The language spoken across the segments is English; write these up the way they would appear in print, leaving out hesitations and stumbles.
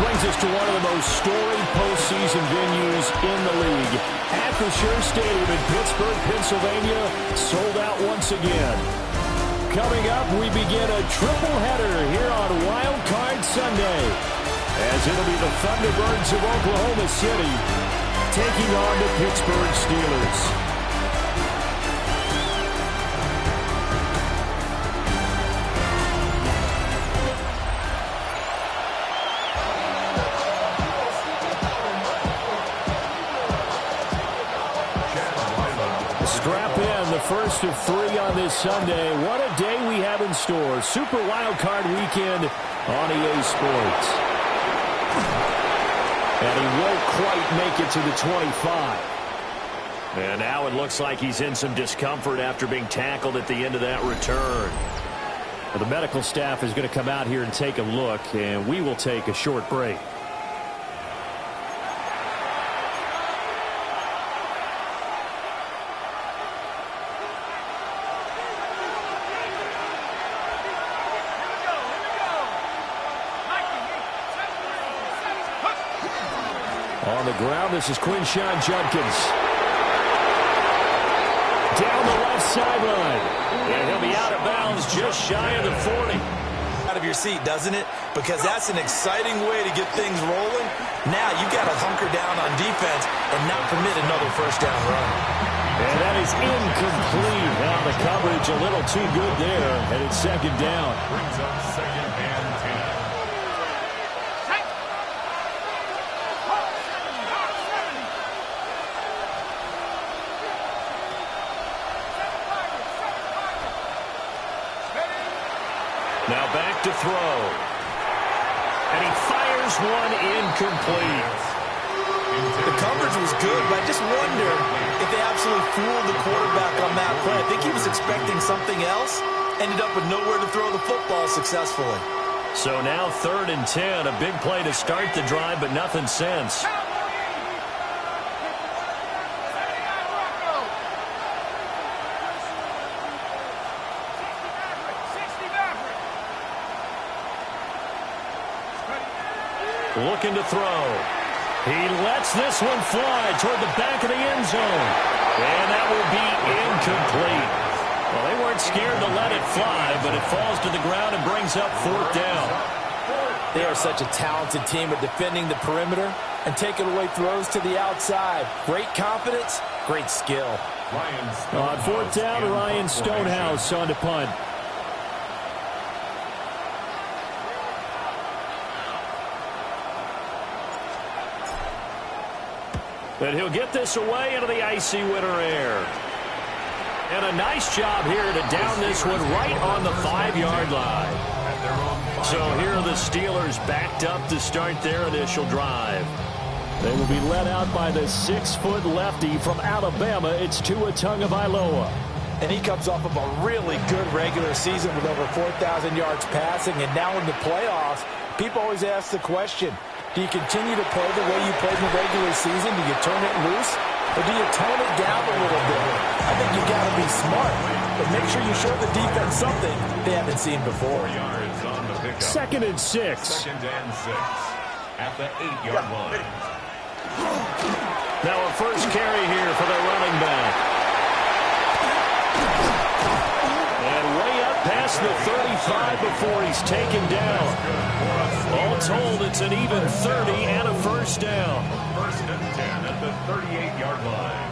brings us to one of the most storied postseason venues in the league. Acrisure Stadium in Pittsburgh, Pennsylvania, sold out once again. Coming up, we begin a triple header here on Wildcard Sunday, as it'll be the ThunderBirds of Oklahoma City taking on the Pittsburgh Steelers. Strap in, the first of three on this Sunday. What a day we have in store. Super Wildcard Weekend on EA Sports. And he won't quite make it to the 25. And now it looks like he's in some discomfort after being tackled at the end of that return. Well, the medical staff is going to come out here and take a look, and we will take a short break. On the ground, this is Quinshawn Judkins. Down the left sideline. And he'll be out of bounds just shy of the 40. Out of your seat, doesn't it? Because that's an exciting way to get things rolling. Now you've got to hunker down on defense and not permit another first down run. And that is incomplete. Now the coverage a little too good there. And it's second down. Brings up second and 10. Now back to throw. And he fires one incomplete. The coverage was good, but I just wonder if they absolutely fooled the quarterback on that play. I think he was expecting something else. Ended up with nowhere to throw the football successfully. So now 3rd and 10. A big play to start the drive, but nothing since. Looking to throw. He lets this one fly toward the back of the end zone. And that will be incomplete. Well, they weren't scared to let it fly, but it falls to the ground and brings up 4th down. They are such a talented team at defending the perimeter and taking away throws to the outside. Great confidence, great skill. On 4th down, Ryan Stonehouse on to punt. And he'll get this away into the icy winter air. And a nice job here to down this one right on the 5-yard line. So here are the Steelers backed up to start their initial drive. They will be led out by the 6-foot lefty from Alabama. It's Tua Tagovailoa. And he comes off of a really good regular season with over 4,000 yards passing. And now in the playoffs, people always ask the question, do you continue to play the way you played in the regular season? Do you turn it loose? Or do you tone it down a little bit? I think you've got to be smart. But make sure you show the defense something they haven't seen before. 4 yards on the pickup. 2nd and 6. 2nd and 6. At the 8-yard line. Now a first carry here for the running back. And way up past the 35 before he's taken down. All told, it's an even 30 and a first down. 1st and 10 at the 38-yard line.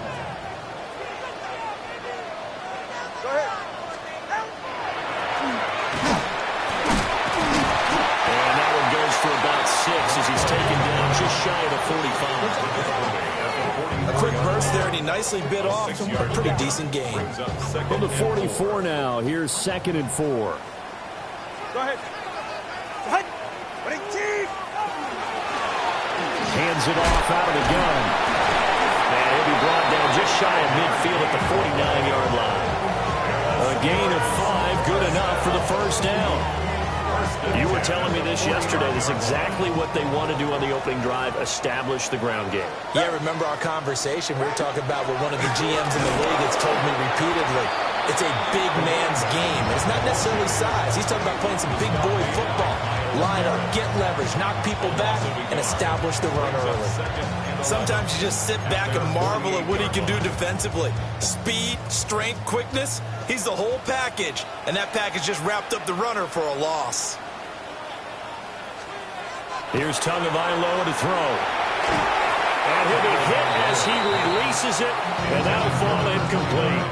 Go ahead. And that one goes for about 6 as he's taken down just shy of the 45. A quick burst there, and he nicely bit off. A pretty decent game. From the 44 now, here's 2nd and 4. Go ahead. Go ahead. Hands it off out of the gun. And he'll be brought down just shy of midfield at the 49-yard line. A gain of 5, good enough for the first down. You were telling me this yesterday. This is exactly what they want to do on the opening drive, establish the ground game. Yeah, remember our conversation? We were talking about what one of the GMs in the league has told me repeatedly. It's a big man's game. It's not necessarily size. He's talking about playing some big boy football. line up, get leverage, knock people back, and establish the run early. Sometimes you just sit back and marvel at what he can do defensively. Speed, strength, quickness, he's the whole package. And that package just wrapped up the runner for a loss. Here's Tagovailoa to throw. And he'll be hit as he releases it, and that'll fall incomplete.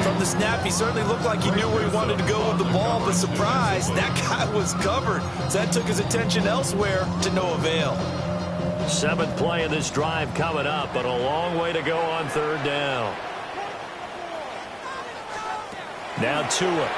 From the snap, he certainly looked like he knew where he wanted to go with the ball, but surprise, that guy was covered. So that took his attention elsewhere to no avail. 7th play of this drive coming up, but a long way to go on 3rd down. Now Tua.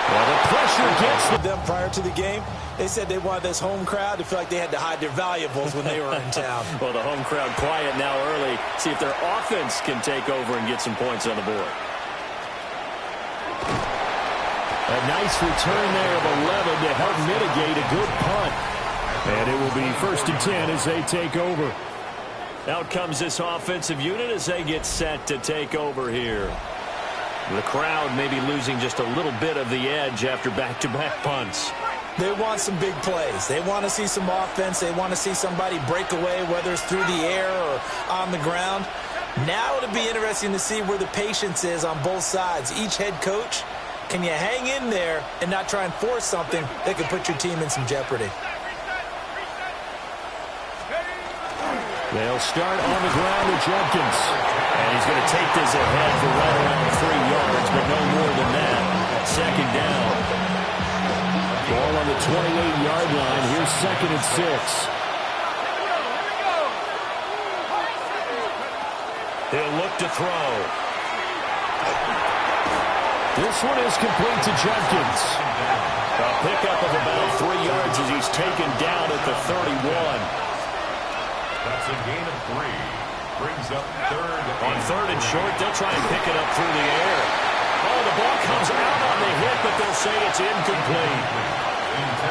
Well, the pressure gets them prior to the game. They said they wanted this home crowd to feel like they had to hide their valuables when they were in town. Well, the home crowd quiet now early. See if their offense can take over and get some points on the board. A nice return there of 11 to help mitigate a good punt. And it will be 1st and 10 as they take over. Out comes this offensive unit as they get set to take over here. The crowd may be losing just a little bit of the edge after back-to-back punts. They want some big plays. They want to see some offense. They want to see somebody break away, whether it's through the air or on the ground. Now it'll be interesting to see where the patience is on both sides. Each head coach, can you hang in there and not try and force something that could put your team in some jeopardy? They'll start on the ground with Jenkins. And he's going to take this ahead for right around 3 yards, but no more than that. 2nd down. Ball on the 28-yard line. Here's 2nd and 6. He'll look to throw. This one is complete to Jenkins. A pickup of about 3 yards as he's taken down at the 31. That's a gain of 3. Brings up 3rd. On 3rd and short, they'll try and pick it up through the air. Oh, the ball comes out on the hit, but they'll say it's incomplete.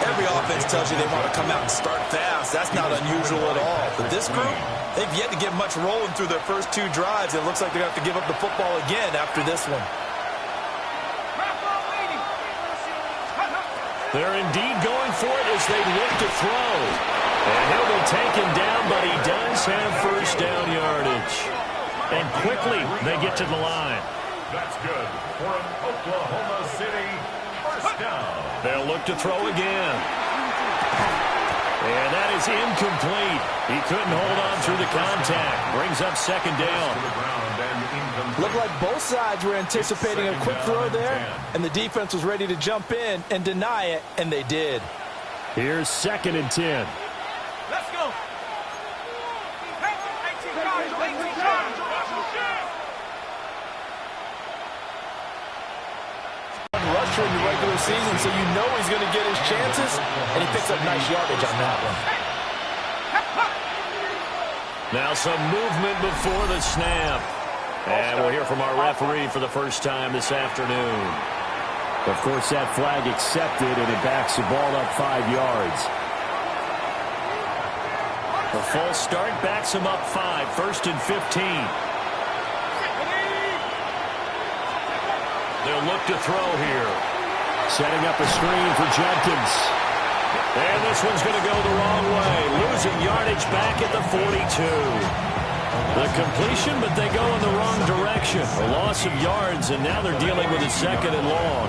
Every offense tells you they want to come out and start fast. That's not unusual at all. But this group, they've yet to get much rolling through their first 2 drives. It looks like they're going to have to give up the football again after this one. They're indeed going for it as they look to throw. And he'll be taken down, but he does have 1st down yardage. And quickly, they get to the line. That's good for an Oklahoma City 1st down. They'll look to throw again. And that is incomplete. He couldn't hold on through the contact. Brings up 2nd down. Looked like both sides were anticipating a quick throw there, and the defense was ready to jump in and deny it, and they did. Here's 2nd and 10. Let's go. Rusher in the regular season, so you know he's going to get his chances, and he picks up nice yardage on that one. Now some movement before the snap. And we'll hear from our referee for the first time this afternoon. Of course, that flag accepted, and it backs the ball up 5 yards. The false start backs him up 5, 1st and 15. They'll look to throw here. Setting up a screen for Jenkins. And this one's going to go the wrong way. Losing yardage back at the 42. The completion, but they go in the wrong direction. A loss of yards, and now they're dealing with a 2nd and long.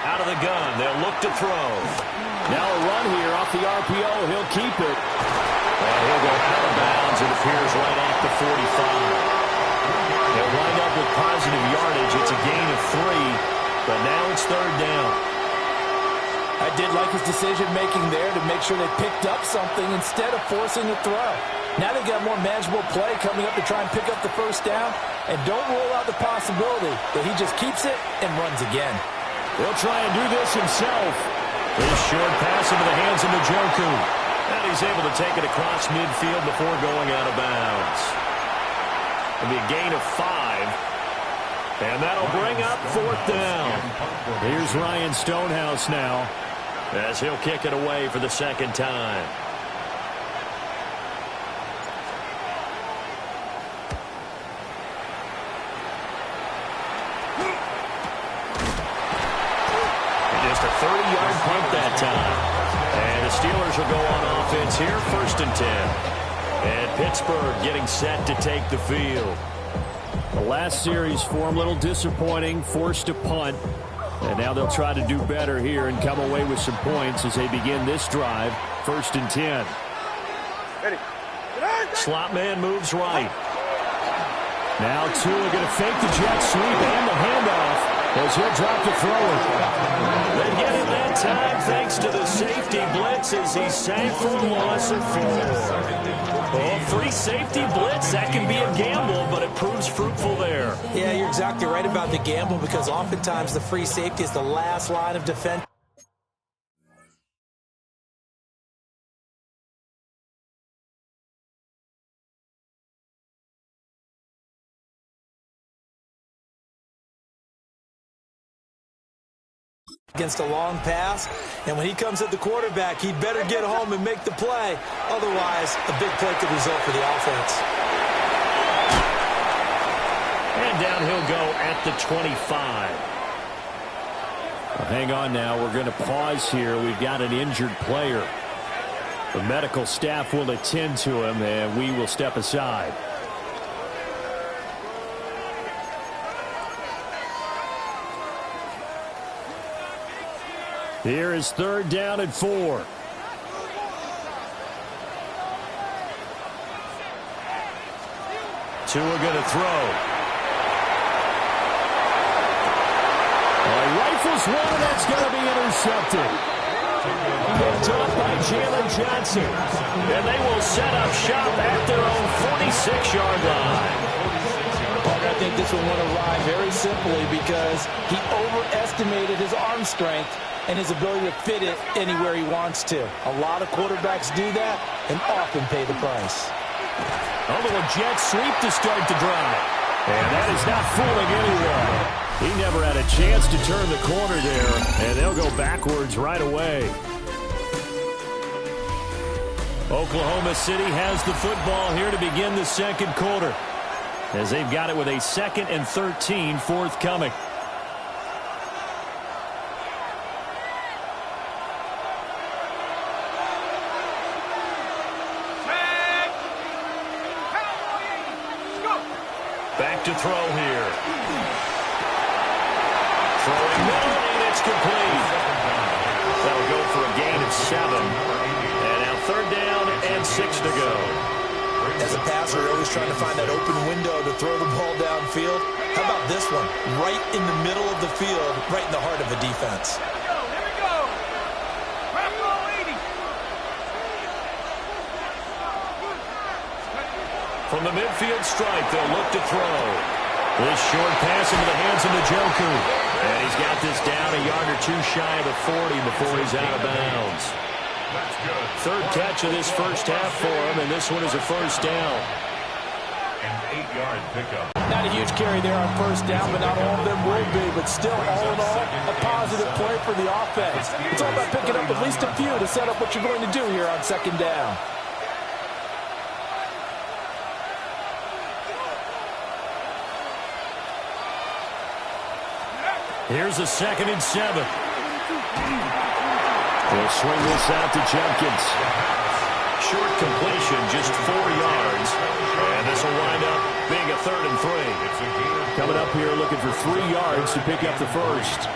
Out of the gun, they'll look to throw. Now a run here off the RPO. He'll keep it. And he'll go out of bounds. It appears right at the 45. They'll wind up with positive yardage. It's a gain of 3, but now it's 3rd down. I did like his decision-making there to make sure they picked up something instead of forcing a throw. Now they've got more manageable play coming up to try and pick up the 1st down, and don't rule out the possibility that he just keeps it and runs again. He'll try and do this himself. This short pass into the hands of Njoku. And he's able to take it across midfield before going out of bounds. It'll be a gain of 5. And that'll bring up 4th down. Here's Ryan Stonehouse now. as he'll kick it away for the second time. Just a 30-yard punt that time. And the Steelers will go on offense here, 1st and 10. And Pittsburgh getting set to take the field. The last series for them, a little disappointing, forced to punt. And now they'll try to do better here and come away with some points as they begin this drive, 1st and 10. Ready. Slot man moves right. Now Tua going to fake the jet sweep and the handoff as he'll drop the throw. They get it that time thanks to the safety blitz as he sank for a loss of 4. Oh, free safety blitz, that can be a gamble, but it proves fruitful there. Yeah, you're exactly right about the gamble because oftentimes the free safety is the last line of defense. Against a long pass, and when he comes at the quarterback, he'd better get home and make the play. Otherwise, a big play could result for the offense. And down he'll go at the 25. Well, hang on now. We're going to pause here. We've got an injured player. The medical staff will attend to him, and we will step aside. Here is 3rd down and 4. Tua going to throw. Rifles one, and that's going to be intercepted. Picked up by Jalen Johnson. And they will set up shop at their own 46-yard line. I think this one went awry very simply because he overestimated his arm strength and his ability to fit it anywhere he wants to. A lot of quarterbacks do that and often pay the price. A little jet sweep to start the drive. And that is not fooling anyone. He never had a chance to turn the corner there, and they'll go backwards right away. Oklahoma City has the football here to begin the second quarter, as they've got it with a 2nd and 13 forthcoming. Back to throw here. Throwing middle, and it's complete. That'll go for a gain of 7. And now 3rd down and 6 to go. As a passer, you're always trying to find that open window to throw the ball downfield. How about this one? Right in the middle of the field, right in the heart of the defense. From the midfield stripe, they'll look to throw. This short pass into the hands of Njoku. And he's got this down a yard or 2 shy of the 40 before he's out of bounds. 3rd catch of this first half for him, and this one is a 1st down. An 8-yard pickup. Not a huge carry there on 1st down, but not all of them will be. But still, all in all, a positive play for the offense. It's all about picking up at least a few to set up what you're going to do here on 2nd down. Here's a 2nd and 7. They'll swing this out to Jenkins. Short completion, just 4 yards. And this will wind up being a 3rd and 3. Coming up here looking for 3 yards to pick up the first.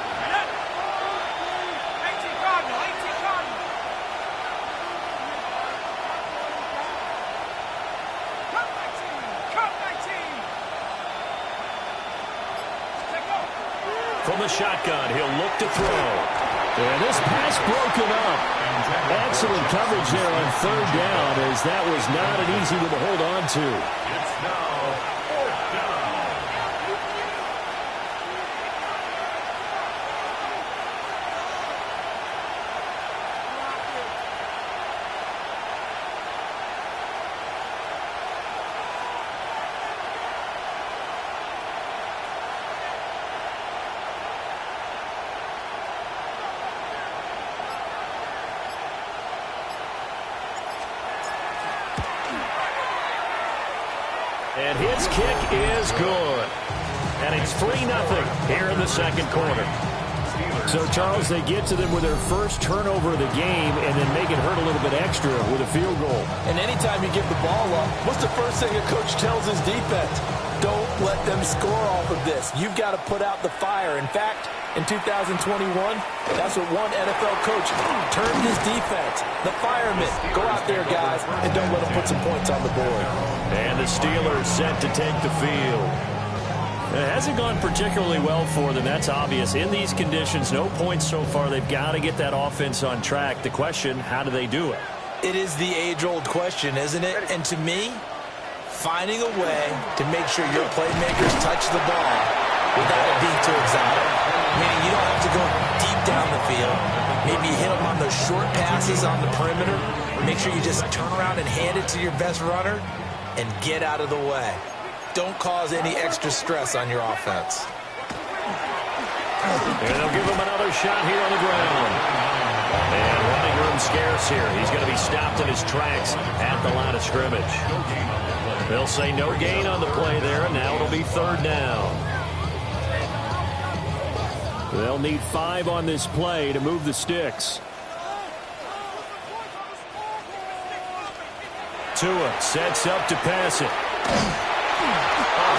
From the shotgun, he'll look to throw. And this pass broken up. Excellent coverage there on 3rd down, as that was not an easy one to hold on to. It's now 4th down. And his kick is good. And it's 3-0 here in the second quarter. So, Charles, they get to them with their first turnover of the game and then make it hurt a little bit extra with a field goal. And anytime you give the ball up, what's the first thing a coach tells his defense? Don't let them score off of this. You've got to put out the fire. In fact, in 2021, that's what one NFL coach turned his defense. The firemen. Go out there, guys, and don't let them put some points on the board. And the Steelers set to take the field. It hasn't gone particularly well for them. That's obvious. In these conditions, no points so far. They've got to get that offense on track. The question, how do they do it? It is the age-old question, isn't it? And to me, finding a way to make sure your playmakers touch the ball without it being too exotic. Meaning you don't have to go deep down the field. Maybe hit them on those short passes on the perimeter. Make sure you just turn around and hand it to your best runner and get out of the way. Don't cause any extra stress on your offense. And they'll give him another shot here on the ground. And running room scarce here. He's going to be stopped in his tracks at the line of scrimmage. They'll say no gain on the play there, and now it'll be third down. They'll need 5 on this play to move the sticks. Tua sets up to pass it. A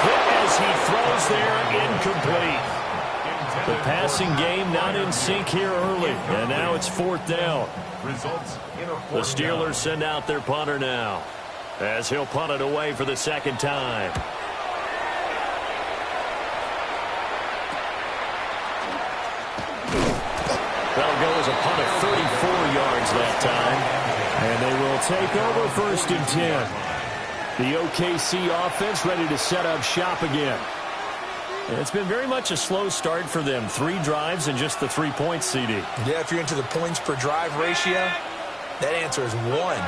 hit as he throws there, incomplete. The passing game not in sync here early, and now it's fourth down. The Steelers send out their punter now, as he'll punt it away for the second time. That'll go as a punt of 34 yards that time. And they will take over first and 10. The OKC offense ready to set up shop again. And it's been very much a slow start for them. 3 drives and just the 3 points, CD. Yeah, if you're into the points per drive ratio, that answer is 1.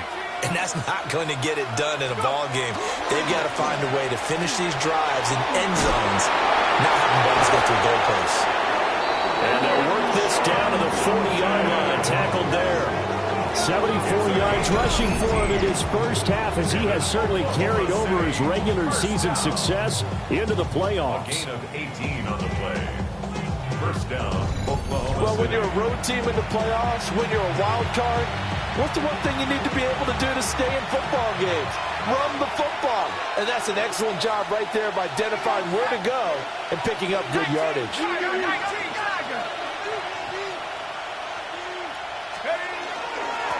And that's not going to get it done in a ball game. They've got to find a way to finish these drives in end zones, not having balls go through goalposts. And they'll work this down to the 40-yard line, tackled there. 74 yards rushing for him in his first half, as he has certainly carried over his regular season success into the playoffs. Gain of 18 on the play. First down, Oklahoma Well, when City. you're a road team in the playoffs, when you're a wild card, what's the one thing you need to be able to do to stay in football games? Run the football. And that's an excellent job right there of identifying where to go and picking up good yardage.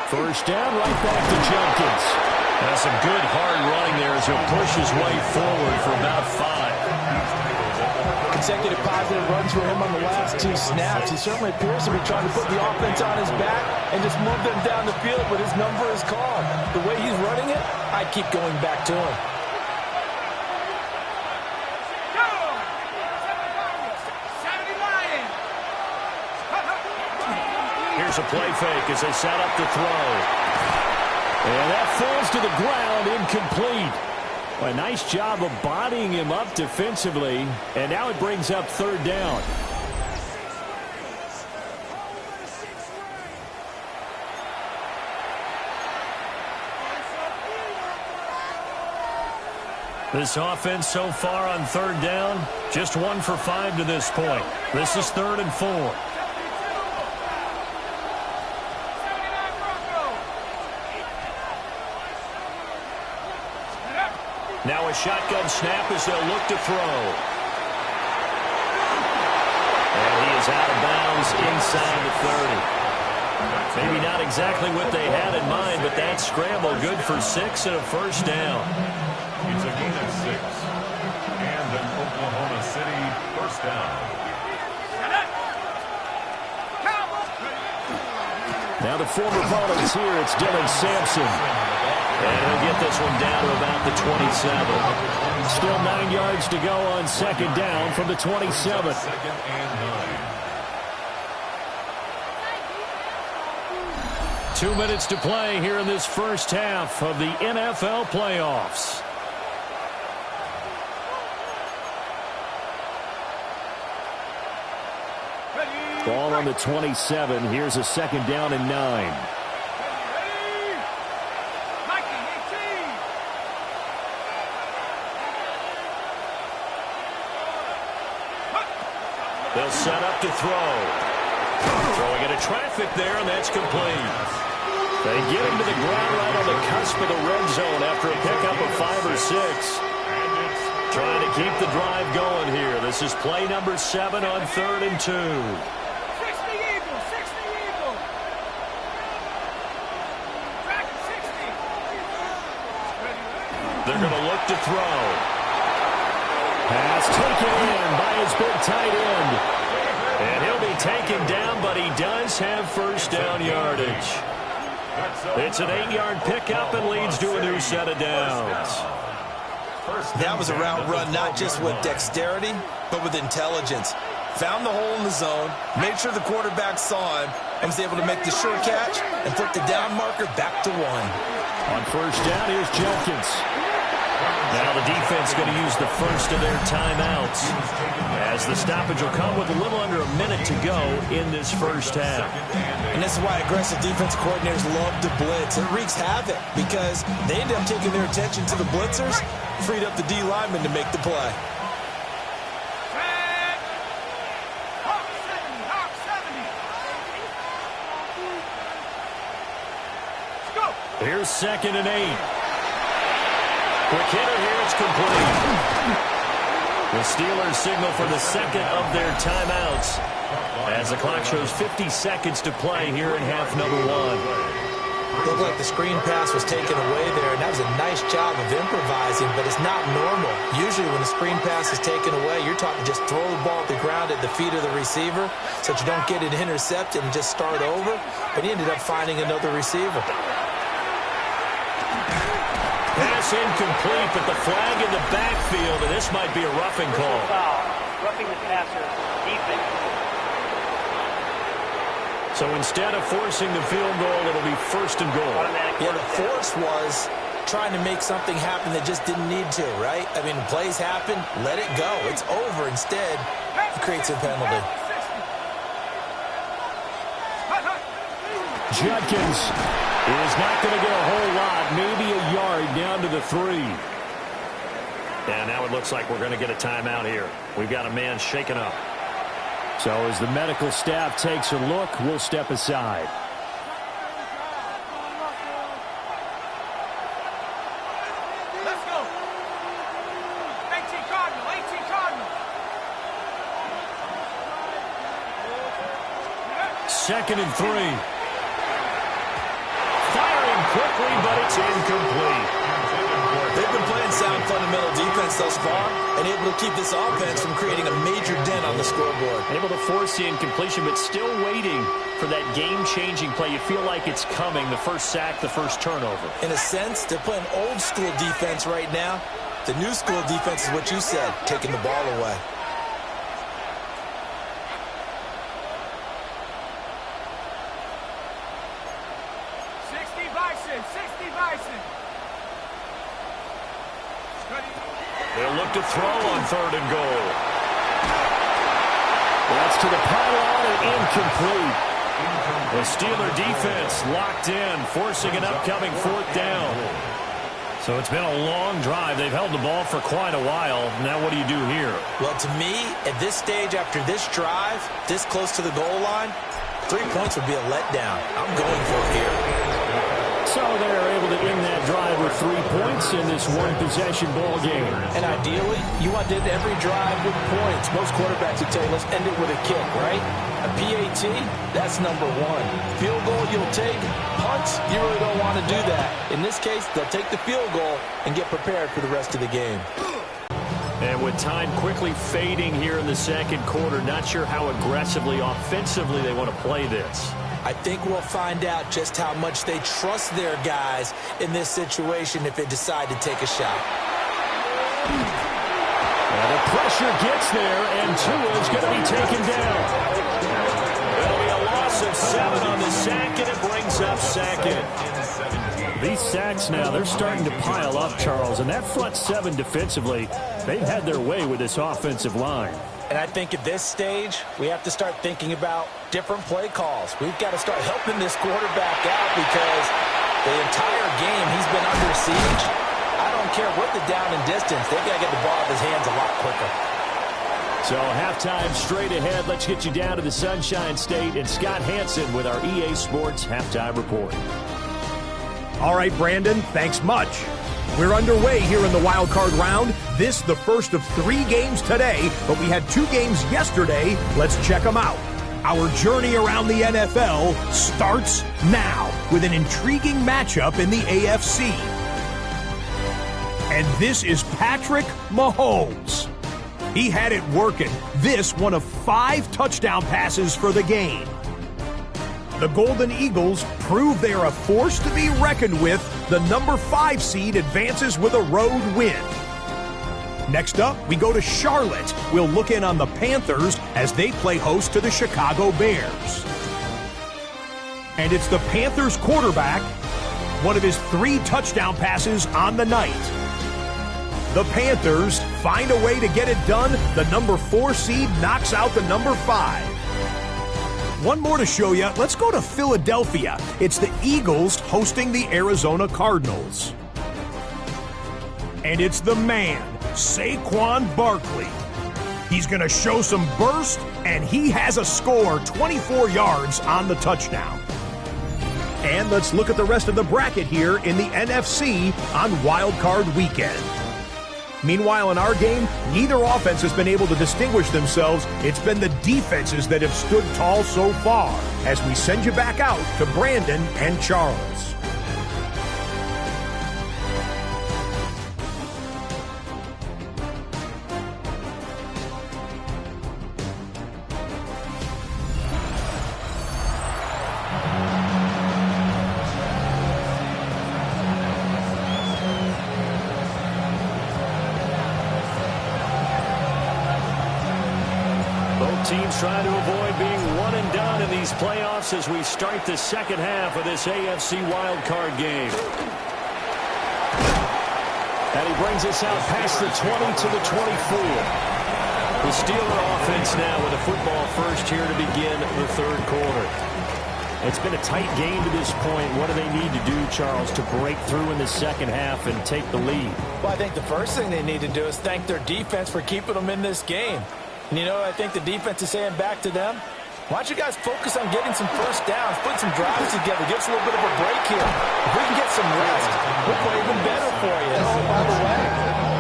First down, right back to Jenkins. That's some good hard running there as he'll push his way forward for about 5. Consecutive positive runs for him on the last 2 snaps. He certainly appears to be trying to put the offense on his back and just move them down the field, but his number is called. The way he's running it, I keep going back to him. Here's a play fake as they set up to throw. And that falls to the ground, incomplete. A nice job of bodying him up defensively, and now it brings up third down. This offense so far on third down, just 1 for 5 to this point. This is 3rd and 4. Now a shotgun snap as they'll look to throw. And he is out of bounds inside the 30. Maybe not exactly what they had in mind, but that scramble good for 6 and a first down. It's a gain of 6. And an Oklahoma City first down. Now the former opponents here, it's Dylan Sampson. And he'll get this one down to about the 27. Still 9 yards to go on second down from the 27. 2nd and 9. 2 minutes to play here in this first half of the NFL playoffs. Ball on the 27. Here's a second down and 9. They'll set up to throw. Throwing into traffic there, and that's complete. They get him to the ground right on the cusp of the red zone after a pickup of 5 or 6. Trying to keep the drive going here. This is play number 7 on 3rd and 2. 60 Eagles, 60 Eagles. Back 60. They're going to look to throw. Pass taken in by his big tight end. And he'll be taken down, but he does have first down yardage. It's an 8-yard pickup and leads to a new set of downs. That was a route run not just with dexterity, but with intelligence. Found the hole in the zone, made sure the quarterback saw him, and was able to make the sure catch and flip the down marker back to 1. On first down, here's Jenkins. Now the defense going to use the first of their timeouts, as the stoppage will come with a little under a minute to go in this first half. And this is why aggressive defensive coordinators love to blitz. It wreaks havoc because they end up taking their attention to the blitzers, freed up the D lineman to make the play. Hawk 70, Hawk 70. Let's go. Here's 2nd and 8. Quick hitter here, it's complete. The Steelers signal for the second of their timeouts as the clock shows 50 seconds to play here in half number 1. Looked like the screen pass was taken away there, and that was a nice job of improvising, but it's not normal. Usually when the screen pass is taken away, you're taught to just throw the ball at the ground at the feet of the receiver so that you don't get it intercepted and just start over, but he ended up finding another receiver. Pass incomplete, but the flag in the backfield, and this might be a roughing call. Roughing the passer, defense. So instead of forcing the field goal, it'll be 1st and goal. Yeah, the force was trying to make something happen that just didn't need to, right? I mean, plays happen, let it go. It's over. Instead, it creates a penalty. Judkins is not going to get a whole lot, maybe a yard down to the 3. And now it looks like we're going to get a timeout here. We've got a man shaken up. So as the medical staff takes a look, we'll step aside. Let's go. 18 Cardinal, 18 Cardinal. 2nd and 3. Firing quickly, but it's incomplete. They've been playing sound fundamental defense thus far and able to keep this offense from creating a major dent on the scoreboard. Able to force the incompletion, but still waiting for that game-changing play. You feel like it's coming, the first sack, the first turnover. In a sense, they're playing old-school defense right now. The new-school defense is what you said, taking the ball away. They'll look to throw on 3rd and goal. That's to the pylon and incomplete. The Steeler defense locked in, forcing an upcoming 4th down. So it's been a long drive. They've held the ball for quite a while. Now what do you do here? Well, to me, at this stage after this drive, this close to the goal line, 3 points would be a letdown. I'm going for it here. So they're able to end that drive with 3 points in this one-possession ball game. And ideally, you want to end every drive with points. Most quarterbacks would tell you, let's end it with a kick, right? A PAT, that's number 1. Field goal, you'll take. Punts, you really don't want to do that. In this case, they'll take the field goal and get prepared for the rest of the game. And with time quickly fading here in the second quarter, not sure how aggressively, offensively they want to play this. I think we'll find out just how much they trust their guys in this situation if they decide to take a shot. Well, the pressure gets there, and Tua is going to be taken down. There'll be a loss of 7 on the sack, and it brings up 2nd. These sacks now, they're starting to pile up, Charles, and that front 7 defensively, they've had their way with this offensive line. And I think at this stage, we have to start thinking about different play calls. We've got to start helping this quarterback out because the entire game he's been under siege. I don't care what the down and distance. They've got to get the ball out of his hands a lot quicker. So halftime straight ahead. Let's get you down to the Sunshine State and Scott Hansen with our EA Sports Halftime Report. All right, Brandon, thanks much. We're underway here in the wild card round. This the first of 3 games today, but we had 2 games yesterday. Let's check them out. Our journey around the NFL starts now with an intriguing matchup in the AFC. And this is Patrick Mahomes. He had it working. This one of 5 touchdown passes for the game. The Golden Eagles prove they are a force to be reckoned with. The number 5 seed advances with a road win. Next up, we go to Charlotte. We'll look in on the Panthers as they play host to the Chicago Bears. And it's the Panthers quarterback, one of his 3 touchdown passes on the night. The Panthers find a way to get it done. The number 4 seed knocks out the number 5. One more to show you. Let's go to Philadelphia. It's the Eagles hosting the Arizona Cardinals. And it's the man, Saquon Barkley. He's going to show some burst, and he has a score, 24 yards on the touchdown. And let's look at the rest of the bracket here in the NFC on Wild Card Weekend. Meanwhile, in our game, neither offense has been able to distinguish themselves. It's been the defenses that have stood tall so far, as we send you back out to Brandon and Charles. Teams trying to avoid being one and done in these playoffs as we start the second half of this AFC wildcard game. And he brings us out past the 20 to the 24. The Steeler offense now with a football first here to begin the third quarter. It's been a tight game to this point. What do they need to do, Charles, to break through in the second half and take the lead? Well, I think the first thing they need to do is thank their defense for keeping them in this game. And you know, I think the defense is saying back to them, why don't you guys focus on getting some first downs, put some drives together, give us a little bit of a break here. If we can get some rest, we'll play even better for you. And oh, by the way,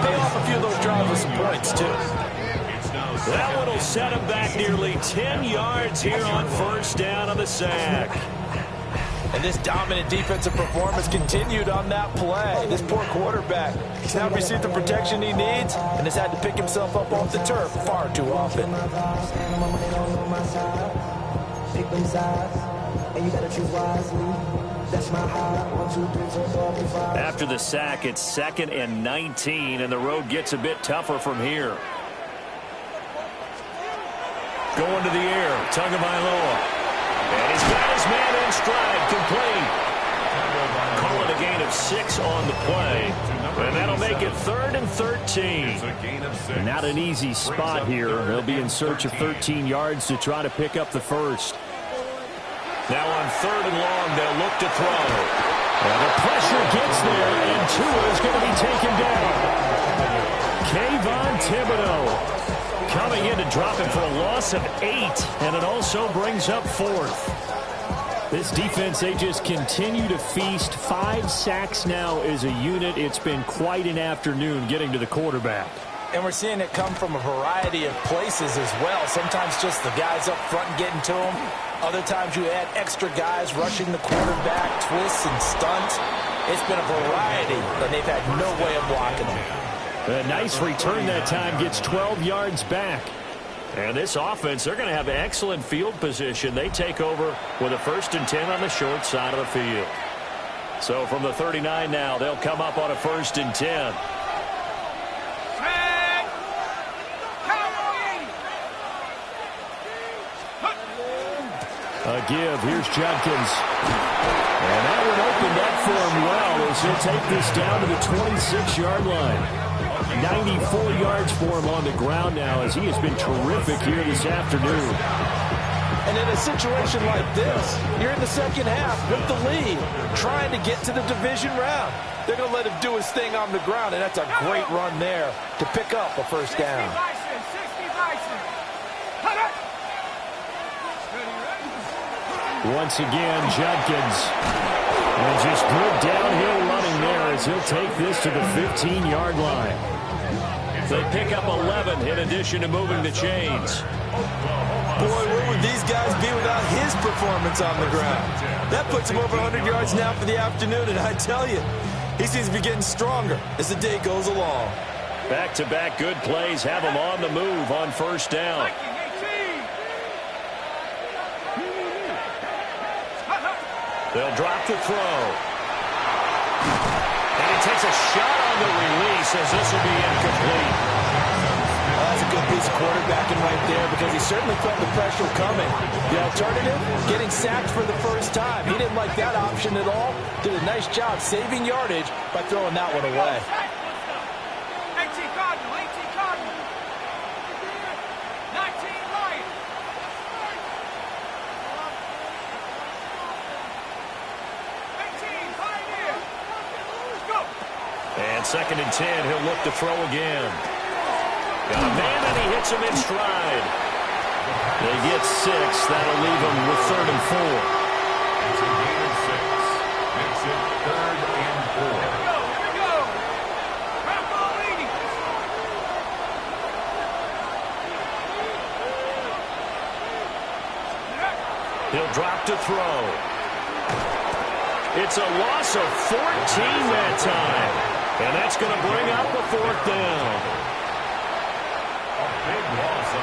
pay off a few of those drives with some points, too. That one will set him back nearly 10 yards here on first down on the sack. And this dominant defensive performance continued on that play. This poor quarterback, he's now received the protection he needs and has had to pick himself up off the turf far too often. After the sack, it's 2nd and 19, and the road gets a bit tougher from here. Going to the air, Tagovailoa. And he's got his man in stride, complete. Call it a gain of 6 on the play. And that'll make it 3rd and 13. Not an easy spot here. They'll be in search of 13 yards to try to pick up the first. Now on 3rd and long, they'll look to throw. And the pressure gets there, and Tua is going to be taken down. Kayvon Thibodeau coming in to drop him for a loss of 8, and it also brings up 4th. This defense, they just continue to feast. 5 sacks now as a unit. It's been quite an afternoon getting to the quarterback. And we're seeing it come from a variety of places as well. Sometimes just the guys up front getting to him. Other times you add extra guys rushing the quarterback, twists and stunts. It's been a variety, and they've had no way of blocking them. A nice return that time, gets 12 yards back. And this offense, they're going to have excellent field position. They take over with a 1st and 10 on the short side of the field. So from the 39 now, they'll come up on a 1st and 10. A give. Here's Judkins. And that would open up for him well as he'll take this down to the 26-yard line. 94 yards for him on the ground now as he has been terrific here this afternoon. And in a situation like this, you're in the second half with the lead, trying to get to the division round. They're going to let him do his thing on the ground, and that's a great run there to pick up a first down. 60 Bison. Once again, Judkins. And just good downhill running there as he'll take this to the 15-yard line. They pick up 11 in addition to moving the chains. Boy, where would these guys be without his performance on the ground? That puts him over 100 yards now for the afternoon, and I tell you, he seems to be getting stronger as the day goes along. Back-to-back good plays have him on the move on first down. They'll drop the throw. And he takes a shot on the release as this will be incomplete. That's a good piece of quarterbacking right there because he certainly felt the pressure coming. The alternative, getting sacked for the first time. He didn't like that option at all. Did a nice job saving yardage by throwing that one away. 18 Cardinal, 18 Cardinal. 19 Lion. 18 Pioneer. Let's go. And 2nd and 10, he'll look to throw again. Got a man, and he hits him in stride. They get 6. That'll leave him with 3rd and 4. It's a gain of 6. Makes it 3rd and 4. Here we go. Rambo leading. He'll drop to throw. It's a loss of 14 that time. And that's going to bring up a 4th down.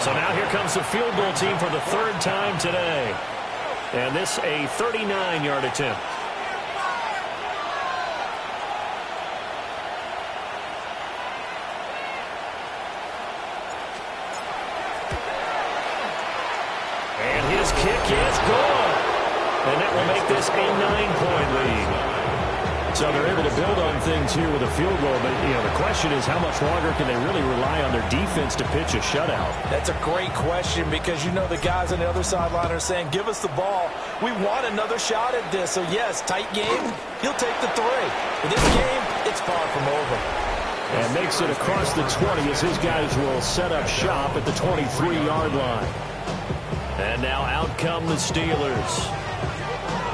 So now here comes the field goal team for the 3rd time today. And this a 39-yard attempt. And his kick is good. And that will make this a 9-point lead. So they're able to build on things here with a field goal. But, you know, the question is how much longer can they really rely on their defense to pitch a shutout? That's a great question because, you know, the guys on the other sideline are saying, give us the ball. We want another shot at this. So, yes, tight game. He'll take the 3. In this game, it's far from over. And makes it across the 20 as his guys will set up shop at the 23-yard line. And now out come the Steelers.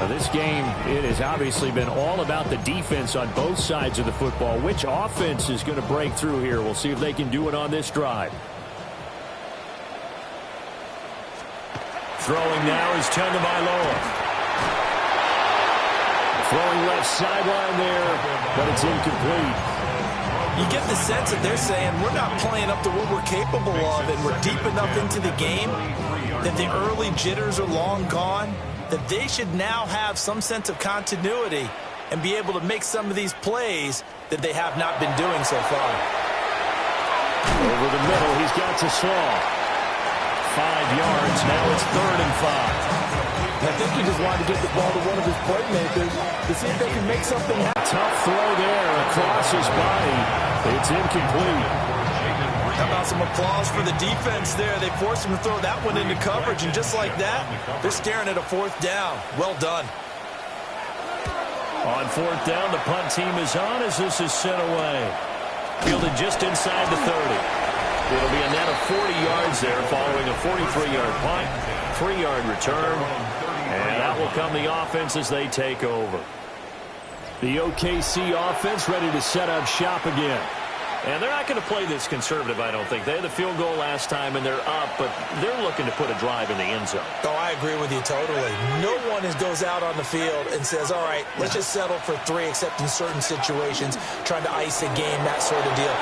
Now this game, it has obviously been all about the defense on both sides of the football. Which offense is going to break through here? We'll see if they can do it on this drive. Throwing now is Tagovailoa. Throwing left sideline there, but it's incomplete. You get the sense that they're saying we're not playing up to what we're capable of and we're deep enough into the game that the early jitters are long gone, that they should now have some sense of continuity and be able to make some of these plays that they have not been doing so far. Over the middle, he's got to Slaw. 5 yards, now it's 3rd and 5. I think he just wanted to get the ball to one of his playmakers to see if they can make something happen. Tough throw there across his body. It's incomplete. How about some applause for the defense there? They forced him to throw that one into coverage, and just like that, they're staring at a 4th down. Well done. On 4th down, the punt team is on as this is sent away. Fielded just inside the 30. It'll be a net of 40 yards there following a 43-yard punt, 3-yard return, and out will come the offense as they take over. The OKC offense ready to set up shop again. And they're not going to play this conservative, I don't think. They had the field goal last time, and they're up, but they're looking to put a drive in the end zone. Oh, I agree with you totally. No one goes out on the field and says, all right, let's just settle for 3, except in certain situations, trying to ice a game, that sort of deal.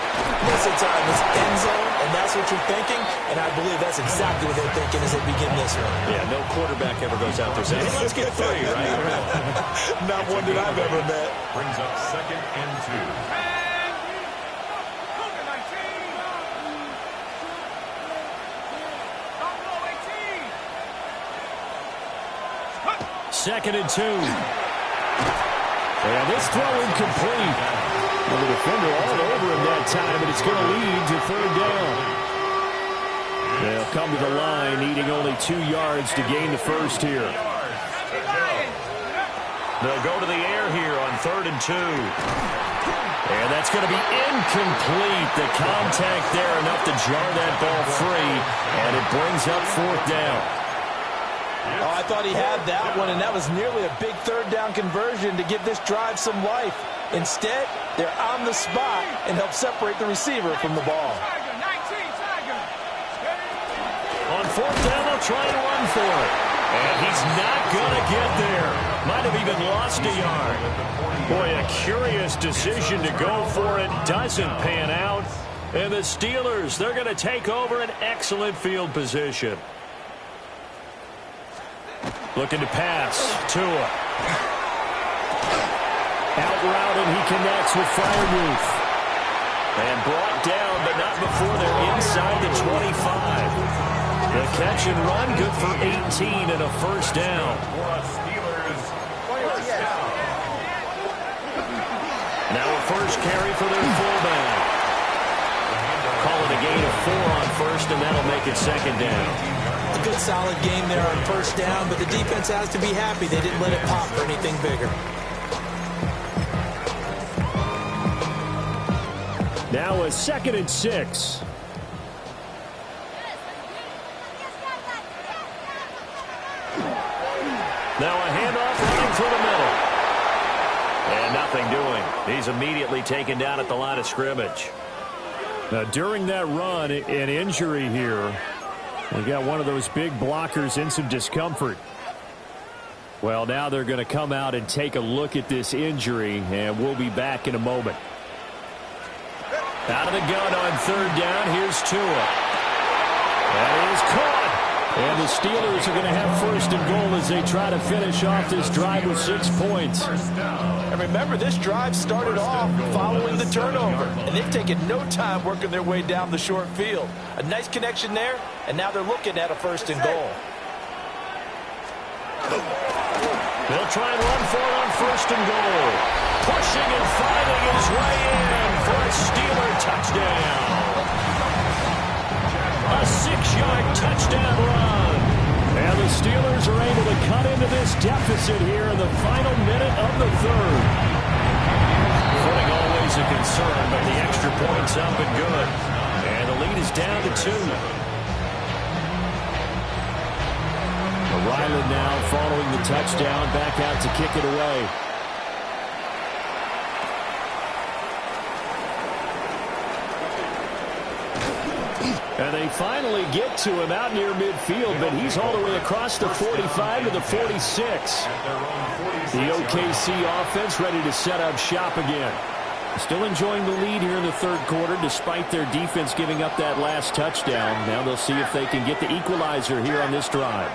Most of the time, it's end zone, and that's what you're thinking, and I believe that's exactly what they're thinking as they begin this one. Yeah, no quarterback ever goes out there saying, hey, let's get 3, right? Not one that I've ever met. Brings up 2nd and 2. Second and 2. And this throw incomplete. Well, the defender all over him that time, but it's going to lead to 3rd down. They'll come to the line, needing only 2 yards to gain the first here. They'll go to the air here on 3rd and 2. And that's going to be incomplete. The contact there enough to jar that ball free, and it brings up 4th down. Oh, I thought he had that one, and that was nearly a big third down conversion to give this drive some life. Instead, they're on the spot and help separate the receiver from the ball. On fourth down, they'll try and run for it. And he's not going to get there. Might have even lost a yard. Boy, a curious decision to go for it. Doesn't pan out. And the Steelers, they're going to take over an excellent field position. Looking to pass. Tua. Out route, and he connects with Freiermuth. And brought down, but not before they're inside the 25. The catch and run, good for 18 and a first down. Now a first carry for their fullback. Call it a gain of 4 on first, and that'll make it second down. A good solid game there on first down, but the defense has to be happy they didn't let it pop for anything bigger. Now a 2nd and 6. Now a handoff running through the middle. And nothing doing. He's immediately taken down at the line of scrimmage. Now during that run, an injury here. We got one of those big blockers in some discomfort. Well, now they're going to come out and take a look at this injury, and we'll be back in a moment. Out of the gun on third down, here's Tua. That is caught. And the Steelers are going to have first and goal as they try to finish off this drive with 6 points. And remember, this drive started off following the turnover, and they've taken no time working their way down the short field. A nice connection there, and now they're looking at a first and goal. They'll try and run for it on first and goal. Pushing and finding his way in for a Steeler touchdown. A 6-yard touchdown run. And the Steelers are able to cut into this deficit here in the final minute of the third. Footing always a concern, but the extra point's up and good. And the lead is down to 2. Ryland now following the touchdown, back out to kick it away. And they finally get to him out near midfield, but he's all the way across the 45 to the 46. The OKC offense ready to set up shop again. Still enjoying the lead here in the third quarter despite their defense giving up that last touchdown. Now they'll see if they can get the equalizer here on this drive.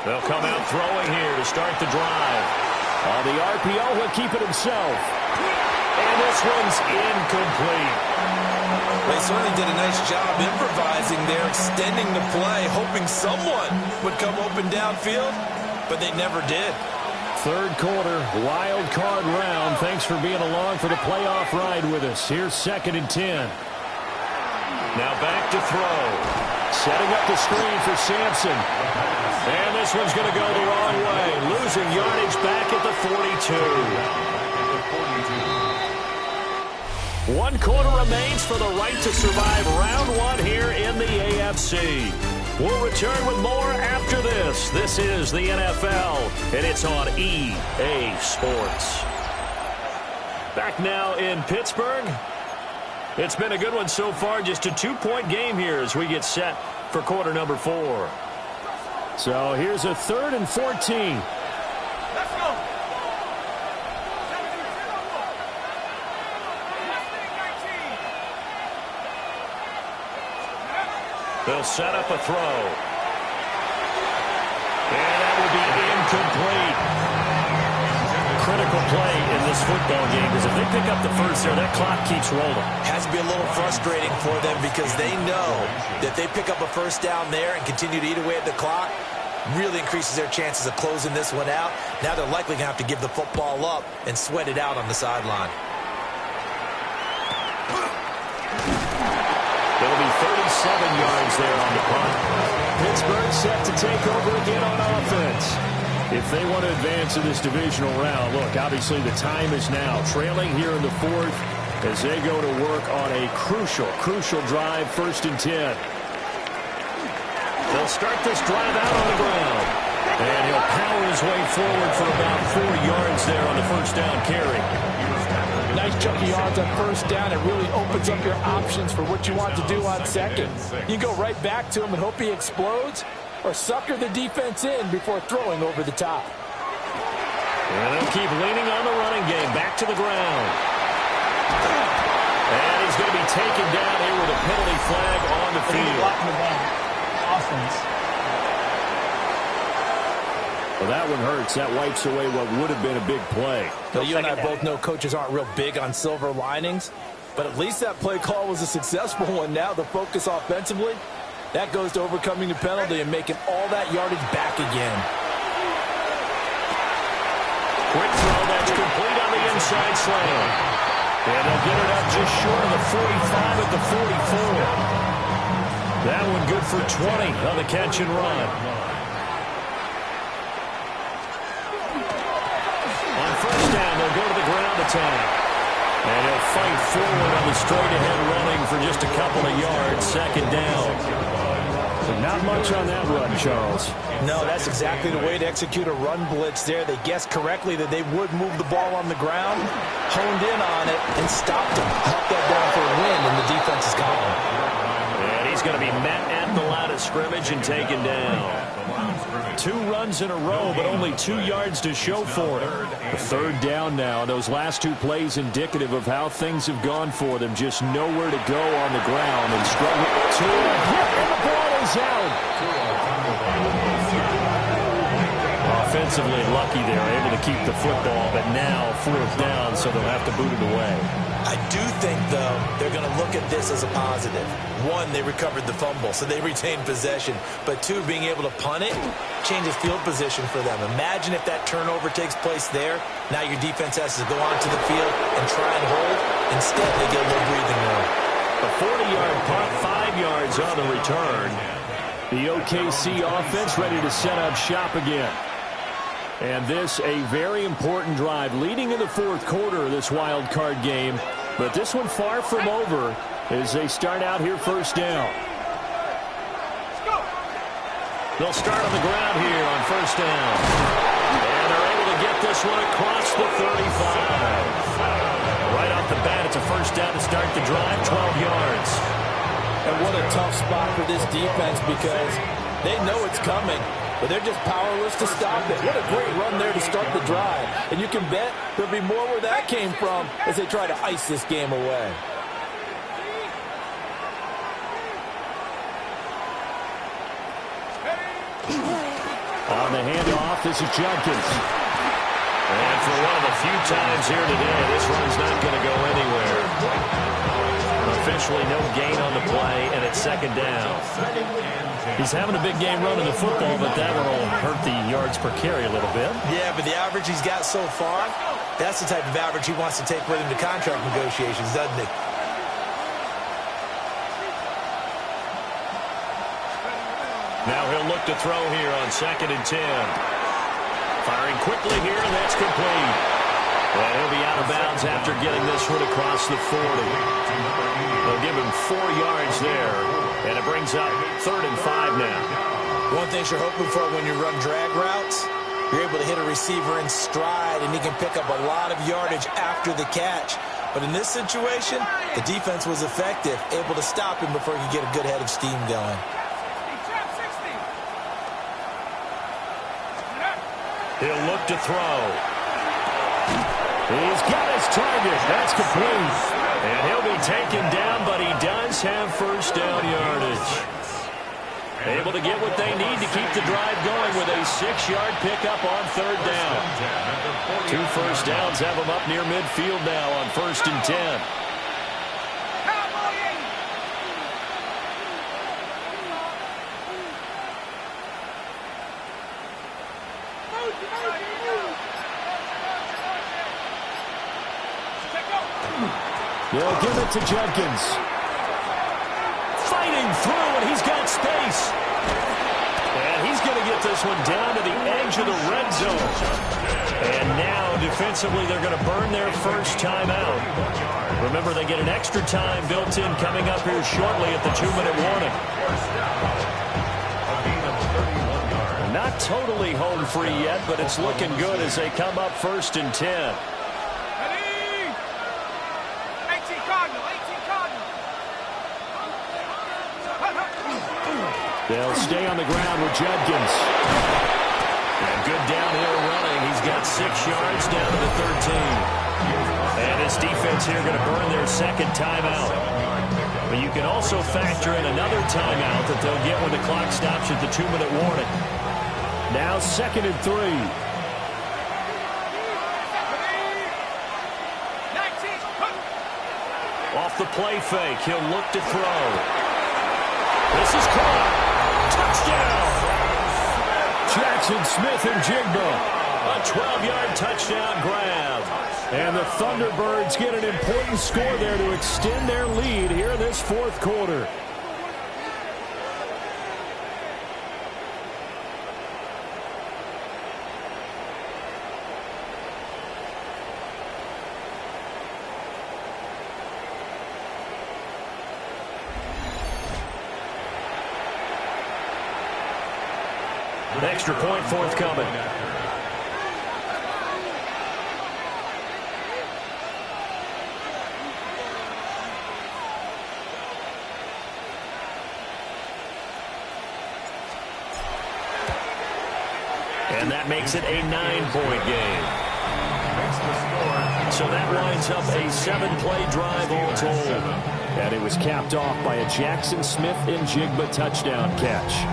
They'll come out throwing here to start the drive. On the RPO, he'll keep it himself. And this one's incomplete. They certainly did a nice job improvising there, extending the play, hoping someone would come open downfield, but they never did. Third quarter, wild card round. Thanks for being along for the playoff ride with us. Here's 2nd and 10. Now back to throw. Setting up the screen for Sampson. And this one's going to go the wrong way. Losing yardage back at the 42. 1 quarter remains for the right to survive round 1 here in the AFC. We'll return with more after this. This is the NFL, and it's on EA Sports. Back now in Pittsburgh. It's been a good one so far. Just a 2-point game here as we get set for quarter number 4. So here's a 3rd and 14. Let's go. They'll set up a throw. And that will be incomplete. Critical play in this football game because if they pick up the first there, that clock keeps rolling. Has to be a little frustrating for them because they know that they pick up a first down there and continue to eat away at the clock, really increases their chances of closing this one out. Now they're likely going to have to give the football up and sweat it out on the sideline. It'll be 37 yards there on the punt. Pittsburgh set to take over again on offense. if they want to advance in this divisional round. Look, obviously the time is now. Trailing here in the fourth as they go to work on a crucial drive, 1st and 10. They'll start this drive out on the ground. And he'll power his way forward for about 4 yards there on the 1st down carry. Nice chunky yards on 1st down. It really opens up your options for what you want to do on 2nd. You can go right back to him and hope he explodes, or sucker the defense in before throwing over the top. And they'll keep leaning on the running game. Back to the ground. And he's going to be taken down here with a penalty flag on the field. Offense. Well, that one hurts. That wipes away what would have been a big play. Now, you and I both know coaches aren't real big on silver linings, but at least that play call was a successful one. Now the focus offensively, that goes to overcoming the penalty and making all that yardage back again. Quick throw, that's complete on the inside slant. And they'll get it up just short of the 45 at the 44. That one good for 20 on the catch and run. On 1st down, they'll go to the ground attack. And he'll fight forward on the straight-ahead running for just a couple of yards. 2nd down. But not much on that run, Charles. No, that's exactly the way to execute a run blitz there. They guessed correctly that they would move the ball on the ground, honed in on it, and stopped him. Helped that down for a win in the defense's column. And he's going to be met at the line of scrimmage and taken down. 2 runs in a row, but only 2 yards to show for it. The 3rd down now. Those last 2 plays indicative of how things have gone for them. Just nowhere to go on the ground and struggling to and the ball is out. Offensively lucky they're able to keep the football, but now 4th down, so they'll have to boot it away. I do think, though, they're going to look at this as a positive. 1, they recovered the fumble, so they retained possession. But 2, being able to punt it changes field position for them. Imagine if that turnover takes place there. Now your defense has to go onto the field and try and hold. Instead, they get a little breathing room. A 40-yard punt, 5 yards on the return. The OKC offense ready to set up shop again. And this a very important drive leading in the 4th quarter of this wild card game. But this one far from over as they start out here 1st down. They'll start on the ground here on 1st down. And they're able to get this one across the 35. Right off the bat, it's a 1st down to start the drive, 12 yards. And what a tough spot for this defense because they know it's coming, but they're just powerless to stop it. What a great run there to start the drive. And you can bet there'll be more where that came from as they try to ice this game away. On the handoff, this is Jenkins. And for one of the few times here today, this run's not going to go anywhere. Officially no gain on the play, and it's 2nd down. He's having a big game running the football, but that one will hurt the yards per carry a little bit. Yeah, but the average he's got so far, that's the type of average he wants to take with him to contract negotiations, doesn't he? Now he'll look to throw here on 2nd and 10. Firing quickly here, and that's complete. And he'll be out of bounds after getting this one across the 40. They'll give him 4 yards there, and it brings up 3rd and 5 now. One thing you're hoping for when you run drag routes, you're able to hit a receiver in stride, and he can pick up a lot of yardage after the catch. But in this situation, the defense was effective, able to stop him before he could get a good head of steam going. He'll look to throw. He's got his target. That's complete. And he'll be taken down, but he does have 1st down yardage. Able to get what they need to keep the drive going with a 6-yard pickup on 3rd down. 2 1st downs have them up near midfield now on 1st and 10. They'll give it to Jenkins. Fighting through, and he's got space. And he's going to get get this one down to the edge of the red zone. And now, defensively, they're going to burn their first timeout. Remember, they get an extra time built in coming up here shortly at the 2-minute warning. Not totally home free yet, but it's looking good as they come up 1st and 10. Ready? 18 Cardinal, 18 Cardinal. They'll stay on the ground with Judkins. And good downhill running. He's got 6 yards down to the 13. And his defense here going to burn their second timeout. But you can also factor in another timeout that they'll get when the clock stops at the 2-minute warning. Now 2nd and 3. Off the play fake, he'll look to throw. This is caught. Touchdown! Jackson Smith and Jigba. A 12-yard touchdown grab. And the Thunderbirds get an important score there to extend their lead here in this 4th quarter. An extra point forthcoming. And that makes it a 9-point game. So that lines up a 7-play drive all told. And it was capped off by a Jackson Smith and Jigba touchdown catch.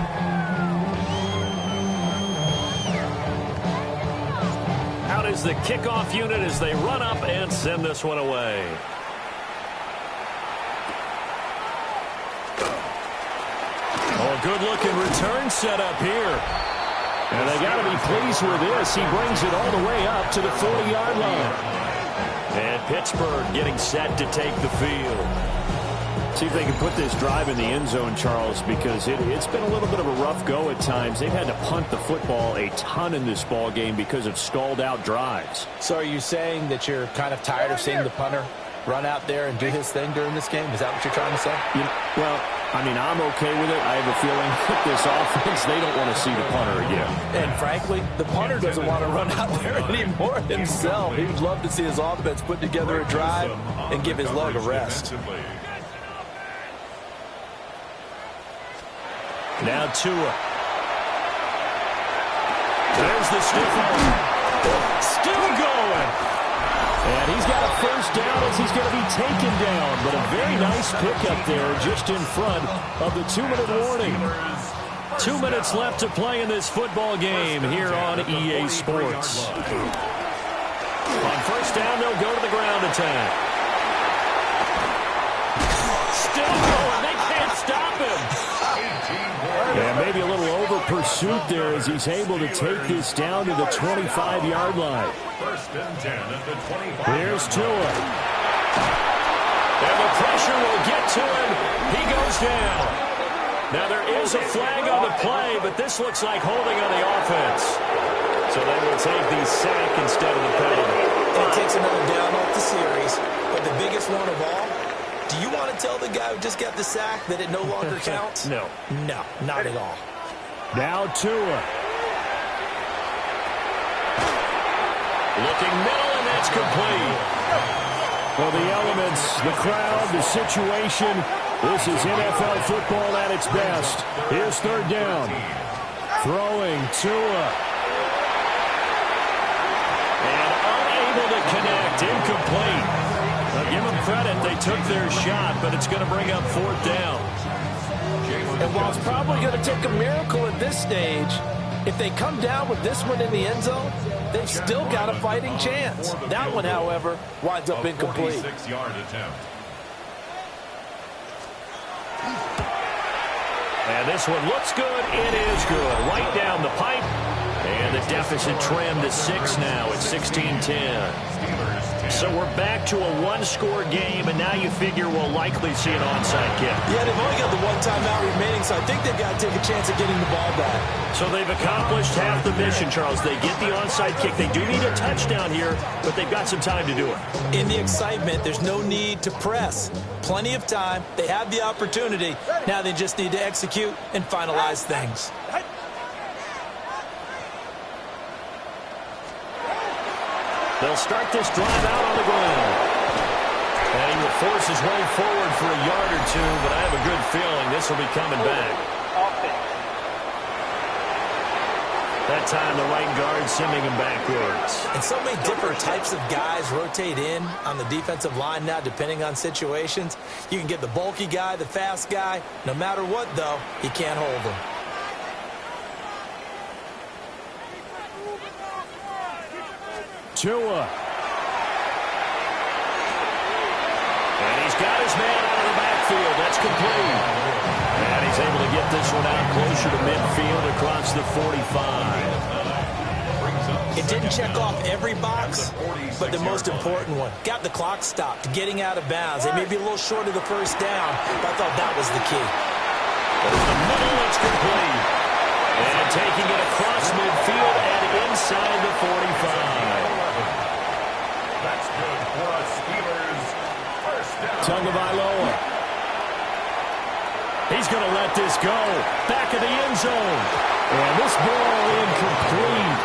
Out is the kickoff unit as they run up and send this one away. Oh, a good-looking return set up here. And they got to be pleased with this. He brings it all the way up to the 40-yard line. And Pittsburgh getting set to take the field. See if they can put this drive in the end zone, Charles, because it's been a little bit of a rough go at times. They've had to punt the football a ton in this ball game because of stalled-out drives. So are you saying that you're kind of tired of seeing the punter run out there and do his thing during this game? Is that what you're trying to say? Well, I mean, I'm okay with it. I have a feeling that this offense, they don't want to see the punter again. And frankly, the punter doesn't want to run out there anymore himself. He would love to see his offense put together a drive and give his leg a rest. Now Tua. There's the stiff arm. Still going. And he's got a first down as he's going to be taken down. But a very nice pickup there just in front of the 2-minute warning. 2 minutes left to play in this football game here on EA Sports. On first down, they'll go to the ground attack. Still going. They can't stop him. And maybe a little over pursuit there as he's able to take this down to the 25-yard line. First and 10 at the 25. Here's Tua. And the pressure will get to him. He goes down. Now there is a flag on the play, but this looks like holding on the offense. So they will take the sack instead of the penalty. It takes another down off the series, but the biggest one of all, do you want to tell the guy who just got the sack that it no longer counts? No. No, not at all. Now Tua. Looking middle, and that's complete. Well, the elements, the crowd, the situation, this is NFL football at its best. Here's third down. Throwing Tua. And unable to connect, incomplete. Now, give them credit, they took their shot, but it's going to bring up fourth down. And while it's probably going to take a miracle at this stage, if they come down with this one in the end zone, they've still got a fighting chance. That one, however, winds up incomplete. 46-yard attempt. And this one looks good. It is good. Right down the pipe. And the deficit trimmed to 6 now at 16-10. Steelers So we're back to a one-score game, and now you figure we'll likely see an onside kick. Yeah, they've only got the one timeout remaining, so I think they've got to take a chance of getting the ball back. So they've accomplished half the mission, Charles. They get the onside kick. They do need a touchdown here, but they've got some time to do it. In the excitement, there's no need to press. Plenty of time. They have the opportunity. Now they just need to execute and finalize things. They'll start this drive out on the ground. And he will force his way forward for a yard or two, but I have a good feeling this will be coming back. That time the right guard sending him backwards. And so many different types of guys rotate in on the defensive line now, depending on situations. You can get the bulky guy, the fast guy. No matter what, though, he can't hold him. Tua. And he's got his man out of the backfield. That's complete. And he's able to get this one out closer to midfield across the 45. It didn't check off every box, but the most important one. Got the clock stopped, getting out of bounds. They may be a little short of the first down, but I thought that was the key. Over the middle, it's complete. And taking it across midfield and inside the 45. That's good for us Steelers. First down. Tagovailoa. He's going to let this go. Back of the end zone. And this ball incomplete.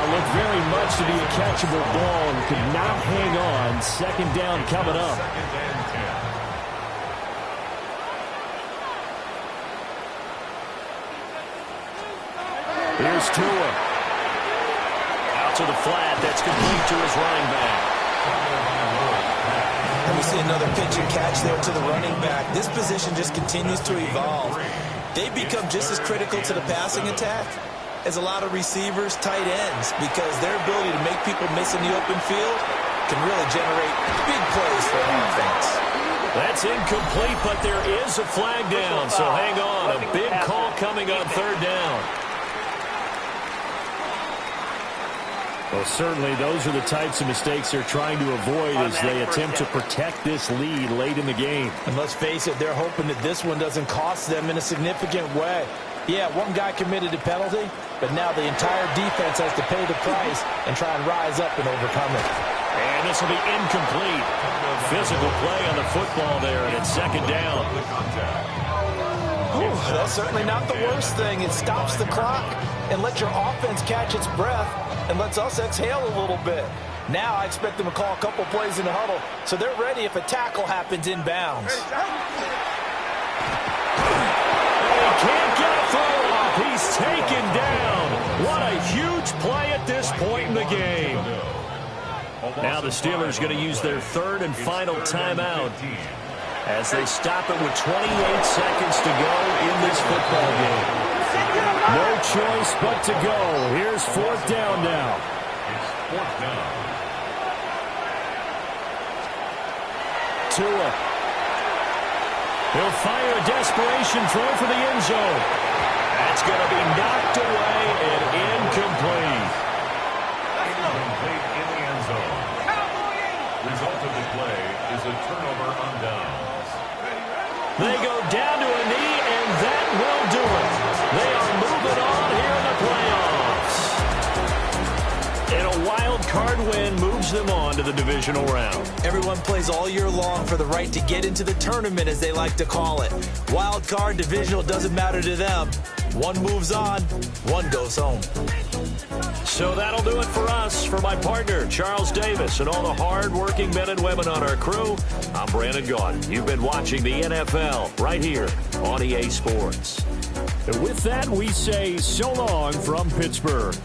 Looked very much to be a catchable ball and could not hang on. Second down coming up. Second and 10. Here's Tua. Out to the flat. That's complete to his running back. And we see another pitch and catch there to the running back. This position just continues to evolve. They become just as critical to the passing attack as a lot of receivers, tight ends, because their ability to make people miss in the open field can really generate big plays for an offense. That's incomplete, but there is a flag down, so hang on. A big call coming on third down. Well, certainly those are the types of mistakes they're trying to avoid as they attempt to protect this lead late in the game. And let's face it, they're hoping that this one doesn't cost them in a significant way. Yeah, one guy committed a penalty, but now the entire defense has to pay the price and try and rise up and overcome it. And this will be incomplete. Physical play on the football there, and it's second down. Ooh, that's certainly not the worst thing. It stops the clock and lets your offense catch its breath and lets us exhale a little bit. Now I expect them to call a couple plays in the huddle so they're ready if a tackle happens inbounds. Can't get a throw off. He's taken down. What a huge play at this point in the game. Now the Steelers going to use their third and final timeout as they stop it with 28 seconds to go in this football game. No choice but to go. Here's fourth down now. It's fourth down. Tua. He'll fire a desperation throw for the end zone. That's going to be knocked away and incomplete. Incomplete in the end zone. Result of the play is a turnover on downs. They go down to a knee, and that will do it. They are moving on here in the playoffs. And a wild card win moves them on to the divisional round. Everyone plays all year long for the right to get into the tournament, as they like to call it. Wild card, divisional, doesn't matter to them. One moves on, one goes home. So that'll do it for us. For my partner, Charles Davis, and all the hard-working men and women on our crew, I'm Brandon Gaudin. You've been watching the NFL right here on EA Sports. And with that, we say so long from Pittsburgh.